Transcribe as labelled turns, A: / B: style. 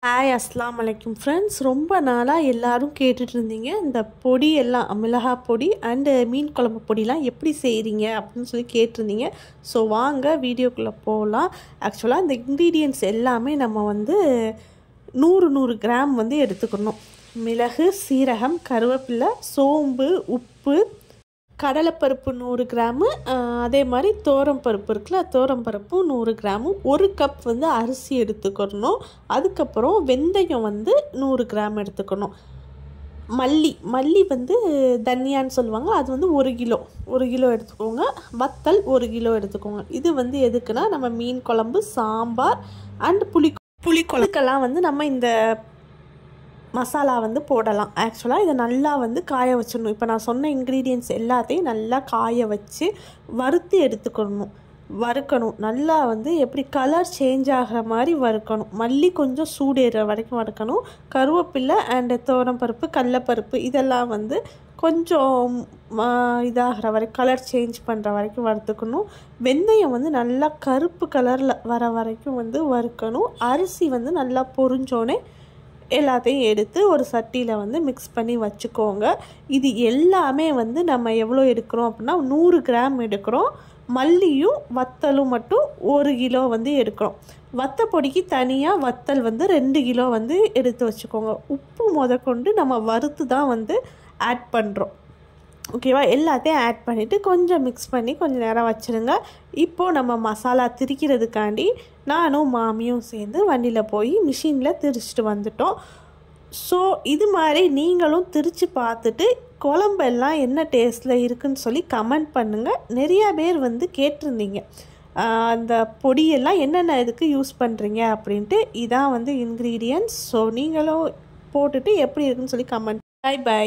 A: Hi அஸ்லாம் வலைக்கும் friends. ரொம்ப நாளாக எல்லோரும் கேட்டுட்டு இருந்தீங்க, இந்த பொடி எல்லாம் மிளகா பொடி அண்டு மீன் குழம்பு பொடிலாம் எப்படி செய்கிறீங்க அப்படின்னு சொல்லி கேட்டிருந்தீங்க. ஸோ வாங்க வீடியோக்குள்ளே போகலாம். ஆக்சுவலாக இந்த இன்க்ரீடியன்ட்ஸ் எல்லாமே நம்ம வந்து 100 கிராம் வந்து எடுத்துக்கணும். மிளகு, சீரகம், கருவேப்பிலை, சோம்பு, உப்பு, கடலைப்பருப்பு 100 கிராமு, அதே மாதிரி தோரம்பருப்பு இருக்குல்ல, தோரம்பருப்பு 100 கிராமு, 1 கப் வந்து அரிசி எடுத்துக்கணும். அதுக்கப்புறம் வெந்தயம் வந்து 100 கிராம் எடுத்துக்கணும். மல்லி வந்து தனியான்னு சொல்லுவாங்க, அது வந்து 1 கிலோ எடுத்துக்கோங்க. வத்தல் 1 கிலோ எடுத்துக்கோங்க. இது வந்து எதுக்குன்னா நம்ம மீன் குழம்பு, சாம்பார் அண்ட் புளிக்குழம்புக்கெல்லாம் வந்து நம்ம இந்த மசாலா வந்து போடலாம். ஆக்சுவலாக இதை நல்லா வந்து காய வச்சிடணும். இப்போ நான் சொன்ன இன்க்ரீடியன்ட்ஸ் எல்லாத்தையும் நல்லா காய வச்சு வறுக்கணும். நல்லா வந்து எப்படி கலர் சேஞ்ச் ஆகிற மாதிரி வறுக்கணும். மல்லி கொஞ்சம் சூடேற வரைக்கும் வறுக்கணும். கருவேப்பிலை அண்டு தோரம்பருப்பு, கடலைப்பருப்பு இதெல்லாம் வந்து கொஞ்சம் இதாகிற வரைக்கும், கலர் சேஞ்ச் பண்ணுற வரைக்கும் வறுத்துக்கணும். வெந்தயம் வந்து நல்லா கருப்பு கலரில் வர வரைக்கும் வந்து வறுக்கணும். அரிசி வந்து நல்லா பொரிஞ்சோடனே எல்லாத்தையும் எடுத்து ஒரு சட்டியில் வந்து மிக்ஸ் பண்ணி வச்சுக்கோங்க. இது எல்லாமே வந்து நம்ம எவ்வளோ எடுக்கிறோம் அப்படின்னா 100 கிராம் எடுக்கிறோம். மல்லியும் வத்தலும் மட்டும் 1 கிலோ வந்து எடுக்கிறோம். வத்த பொடிக்கு தனியாக வத்தல் வந்து 2 கிலோ வந்து எடுத்து வச்சுக்கோங்க. உப்பு முதற்கொண்டு நம்ம வறுத்து தான் வந்து ஆட் பண்ணுறோம். ஓகேவா? எல்லாத்தையும் ஆட் பண்ணிவிட்டு கொஞ்சம் மிக்ஸ் பண்ணி கொஞ்சம் நேரம் வச்சுருங்க. இப்போது நம்ம மசாலா திரிக்கிறதுக்காண்டி நானும் மாமியும் சேர்ந்து வண்டியில் போய் மிஷினில் திரிச்சிட்டு வந்துட்டோம். ஸோ இது மாதிரி நீங்களும் திரித்து பார்த்துட்டு குழம்பெல்லாம் என்ன டேஸ்ட்டில் இருக்குதுன்னு சொல்லி கமெண்ட் பண்ணுங்கள். நிறையா பேர் வந்து கேட்டிருந்தீங்க அந்த பொடியெல்லாம் என்னென்ன இதுக்கு யூஸ் பண்ணுறீங்க அப்படின்ட்டு. இதான் வந்து இன்க்ரீடியன்ட்ஸ். ஸோ நீங்களும் போட்டுட்டு எப்படி இருக்குன்னு சொல்லி கமெண்ட். பை.